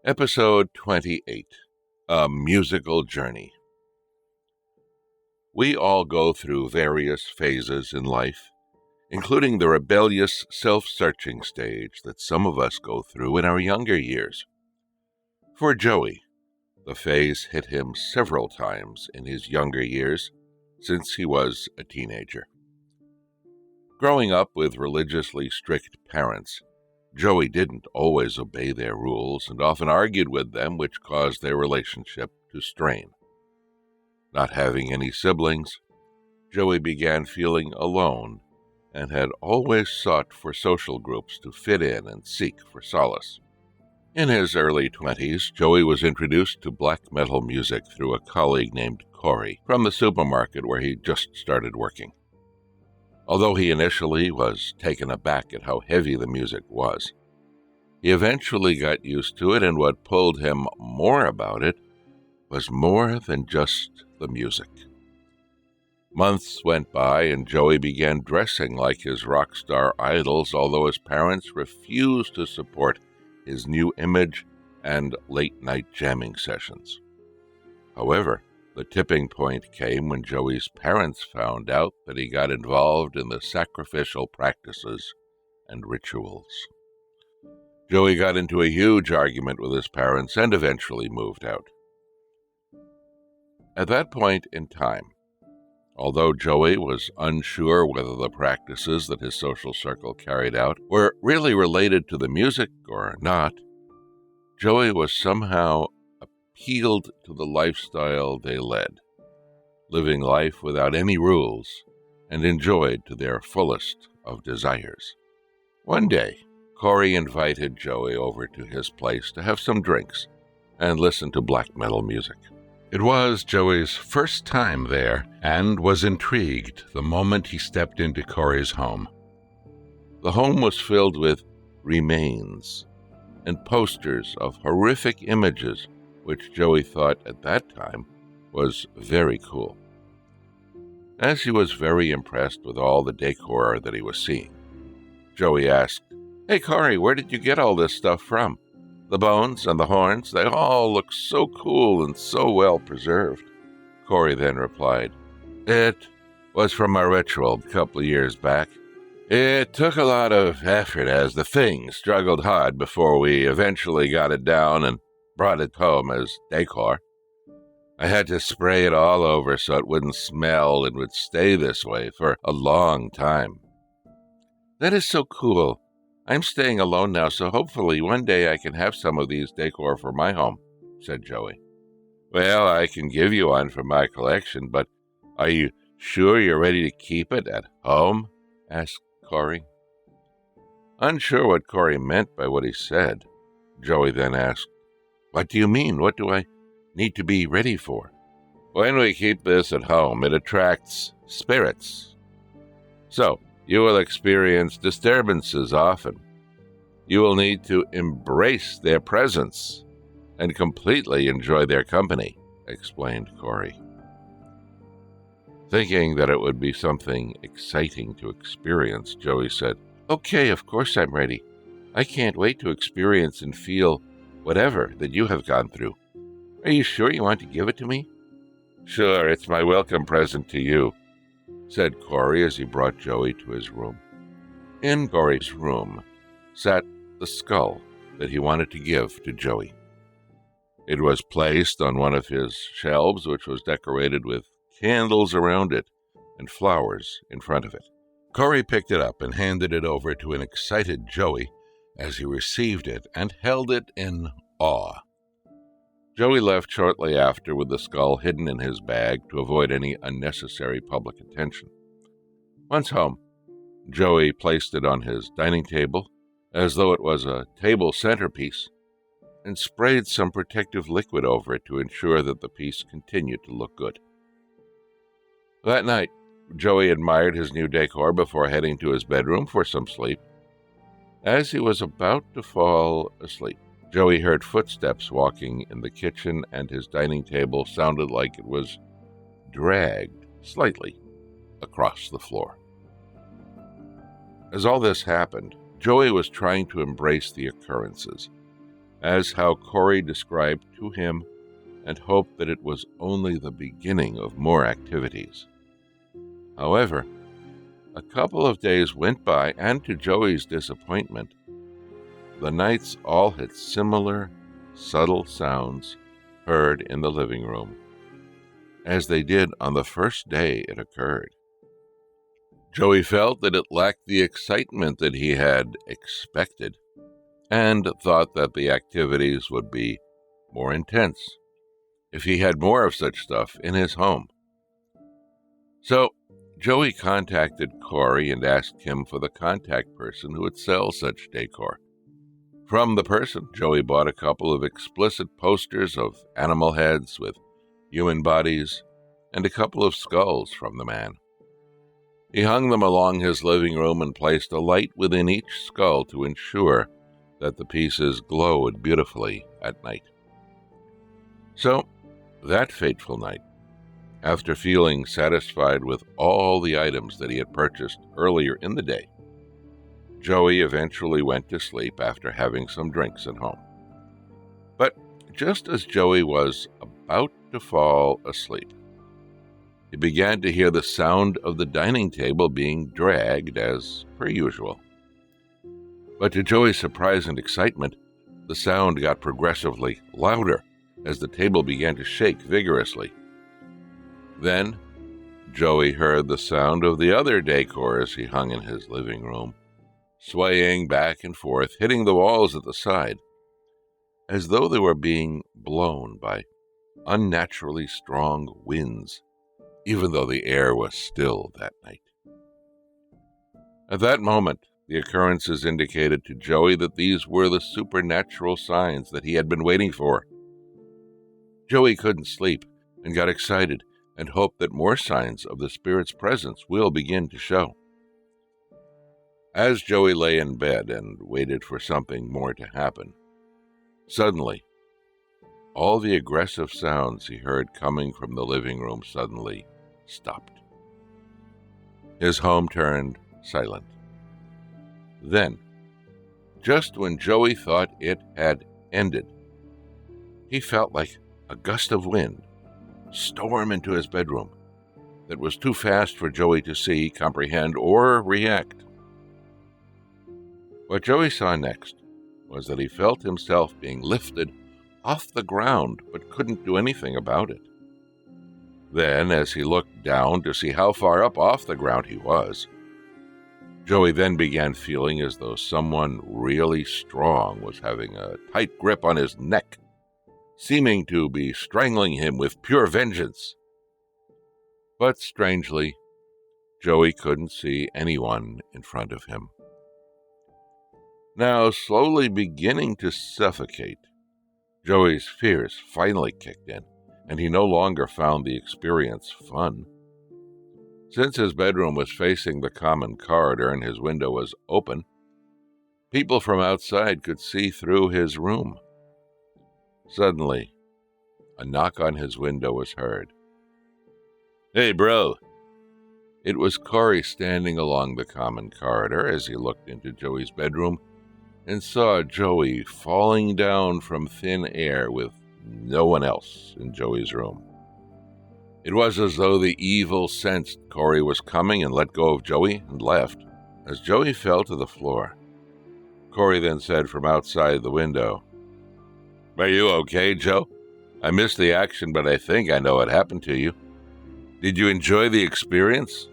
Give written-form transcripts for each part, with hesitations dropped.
Episode 28, A Musical Journey. We all go through various phases in life, including the rebellious self-searching stage that some of us go through in our younger years. For Joey, the phase hit him several times in his younger years since he was a teenager. Growing up with religiously strict parents, Joey didn't always obey their rules and often argued with them, which caused their relationship to strain. Not having any siblings, Joey began feeling alone and had always sought for social groups to fit in and seek for solace. In his early 20s, Joey was introduced to black metal music through a colleague named Corey from the supermarket where he just started working. Although he initially was taken aback at how heavy the music was, he eventually got used to it, and what pulled him more about it was more than just the music. Months went by, and Joey began dressing like his rock star idols, although his parents refused to support his new image and late-night jamming sessions. However, the tipping point came when Joey's parents found out that he got involved in the sacrificial practices and rituals. Joey got into a huge argument with his parents and eventually moved out. At that point in time, although Joey was unsure whether the practices that his social circle carried out were really related to the music or not, Joey was somehow appealed to the lifestyle they led, living life without any rules and enjoyed to their fullest of desires. One day, Corey invited Joey over to his place to have some drinks and listen to black metal music. It was Joey's first time there and was intrigued the moment he stepped into Corey's home. The home was filled with remains and posters of horrific images, which Joey thought at that time was very cool. As he was very impressed with all the decor that he was seeing, Joey asked, "Hey Corey, where did you get all this stuff from? The bones and the horns, they all look so cool and so well preserved." Corey then replied, "It was from a ritual a couple of years back. It took a lot of effort as the thing struggled hard before we eventually got it down and brought it home as decor. I had to spray it all over so it wouldn't smell and would stay this way for a long time." "That is so cool. I'm staying alone now, so hopefully one day I can have some of these decor for my home," said Joey. "Well, I can give you one from my collection, but are you sure you're ready to keep it at home?" asked Corey. Unsure what Corey meant by what he said, Joey then asked, "What do you mean? What do I need to be ready for?" "When we keep this at home, it attracts spirits. So, you will experience disturbances often. You will need to embrace their presence and completely enjoy their company," explained Corey. Thinking that it would be something exciting to experience, Joey said, "Okay, of course I'm ready. I can't wait to experience and feel whatever that you have gone through. Are you sure you want to give it to me?" "Sure, it's my welcome present to you," said Corey as he brought Joey to his room. In Corey's room sat the skull that he wanted to give to Joey. It was placed on one of his shelves, which was decorated with candles around it and flowers in front of it. Corey picked it up and handed it over to an excited Joey as he received it and held it in awe. Joey left shortly after with the skull hidden in his bag to avoid any unnecessary public attention. Once home, Joey placed it on his dining table as though it was a table centerpiece and sprayed some protective liquid over it to ensure that the piece continued to look good. That night, Joey admired his new decor before heading to his bedroom for some sleep. As he was about to fall asleep, Joey heard footsteps walking in the kitchen, and his dining table sounded like it was dragged slightly across the floor. As all this happened, Joey was trying to embrace the occurrences, as how Corey described to him and hoped that it was only the beginning of more activities. However, a couple of days went by, and to Joey's disappointment, the nights all had similar, subtle sounds heard in the living room, as they did on the first day it occurred. Joey felt that it lacked the excitement that he had expected, and thought that the activities would be more intense if he had more of such stuff in his home. So, Joey contacted Corey and asked him for the contact person who would sell such decor. From the person, Joey bought a couple of explicit posters of animal heads with human bodies and a couple of skulls from the man. He hung them along his living room and placed a light within each skull to ensure that the pieces glowed beautifully at night. So, that fateful night, after feeling satisfied with all the items that he had purchased earlier in the day, Joey eventually went to sleep after having some drinks at home. But just as Joey was about to fall asleep, he began to hear the sound of the dining table being dragged as per usual. But to Joey's surprise and excitement, the sound got progressively louder as the table began to shake vigorously. Then, Joey heard the sound of the other decors he hung in his living room, swaying back and forth, hitting the walls at the side, as though they were being blown by unnaturally strong winds, even though the air was still that night. At that moment, the occurrences indicated to Joey that these were the supernatural signs that he had been waiting for. Joey couldn't sleep and got excited and hoped that more signs of the spirit's presence will begin to show. As Joey lay in bed and waited for something more to happen, suddenly, all the aggressive sounds he heard coming from the living room suddenly stopped. His home turned silent. Then, just when Joey thought it had ended, he felt like a gust of wind storm into his bedroom that was too fast for Joey to see, comprehend, or react. What Joey saw next was that he felt himself being lifted off the ground but couldn't do anything about it. Then, as he looked down to see how far up off the ground he was, Joey then began feeling as though someone really strong was having a tight grip on his neck, seeming to be strangling him with pure vengeance. But strangely, Joey couldn't see anyone in front of him. Now, slowly beginning to suffocate, Joey's fears finally kicked in, and he no longer found the experience fun. Since his bedroom was facing the common corridor and his window was open, people from outside could see through his room. Suddenly, a knock on his window was heard. "Hey, bro!" It was Corey standing along the common corridor as he looked into Joey's bedroom and saw Joey falling down from thin air with no one else in Joey's room. It was as though the evil sensed Corey was coming and let go of Joey and left. As Joey fell to the floor, Corey then said from outside the window, "Are you okay, Joe? I missed the action, but I think I know what happened to you. Did you enjoy the experience?"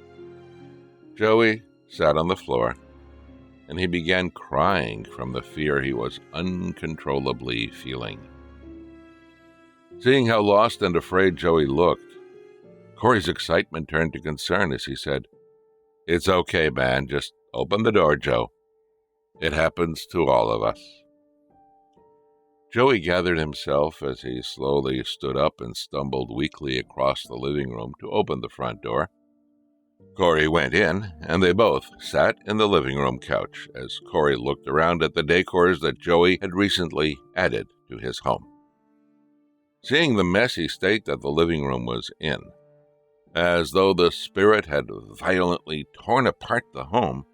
Joey sat on the floor, and he began crying from the fear he was uncontrollably feeling. Seeing how lost and afraid Joey looked, Corey's excitement turned to concern as he said, "It's okay, man. Just open the door, Joe. It happens to all of us." Joey gathered himself as he slowly stood up and stumbled weakly across the living room to open the front door. Corey went in, and they both sat in the living room couch as Corey looked around at the decors that Joey had recently added to his home. Seeing the messy state that the living room was in, as though the spirit had violently torn apart the home,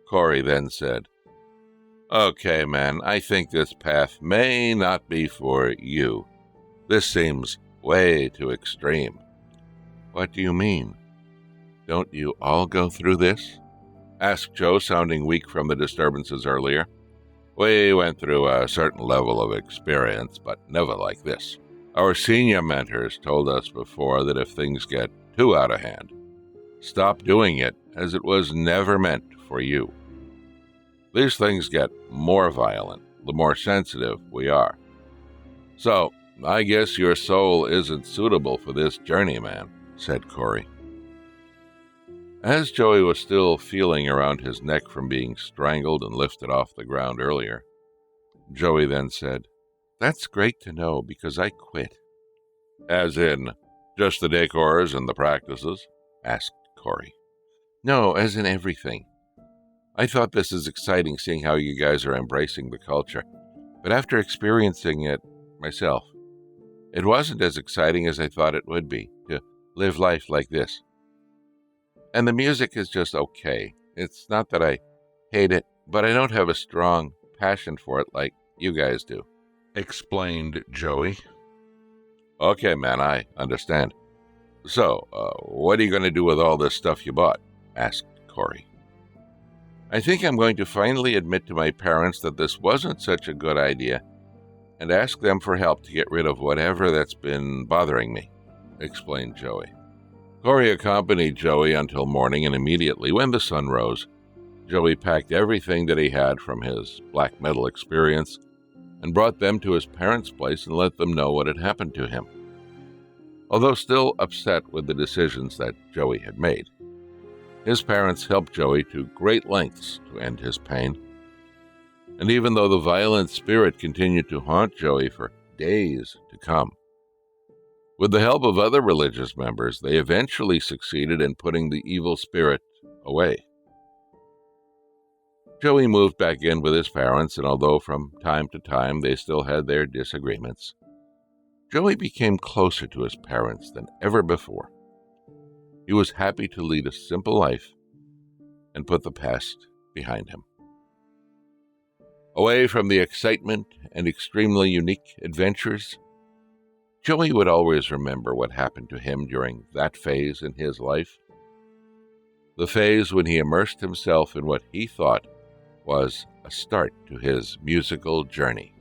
Corey then said, Okay, man, I think this path may not be for you. This seems way too extreme. What do you mean? Don't you all go through this? Asked Joe, sounding weak from the disturbances earlier. We went through a certain level of experience, but never like this. Our senior mentors told us before that if things get too out of hand, stop doing it, as it was never meant for you. These things get more violent the more sensitive we are. So, I guess your soul isn't suitable for this journey, man, said Corey. As Joey was still feeling around his neck from being strangled and lifted off the ground earlier, Joey then said, "That's great to know, because I quit." "As in, just the decors and the practices?" asked Corey. "No, as in everything. I thought this is exciting, seeing how you guys are embracing the culture. But after experiencing it myself, it wasn't as exciting as I thought it would be, to live life like this. And the music is just okay. It's not that I hate it, but I don't have a strong passion for it like you guys do," explained Joey. "Okay, man, I understand. So, what are you going to do with all this stuff you bought?" asked Corey. "I think I'm going to finally admit to my parents that this wasn't such a good idea and ask them for help to get rid of whatever that's been bothering me," explained Joey. Corey accompanied Joey until morning, and immediately when the sun rose, Joey packed everything that he had from his black metal experience and brought them to his parents' place and let them know what had happened to him. Although still upset with the decisions that Joey had made, his parents helped Joey to great lengths to end his pain. And even though the violent spirit continued to haunt Joey for days to come, with the help of other religious members, they eventually succeeded in putting the evil spirit away. Joey moved back in with his parents, and although from time to time they still had their disagreements, Joey became closer to his parents than ever before. He was happy to lead a simple life and put the past behind him. Away from the excitement and extremely unique adventures, Joey would always remember what happened to him during that phase in his life. The phase when he immersed himself in what he thought was a start to his musical journey.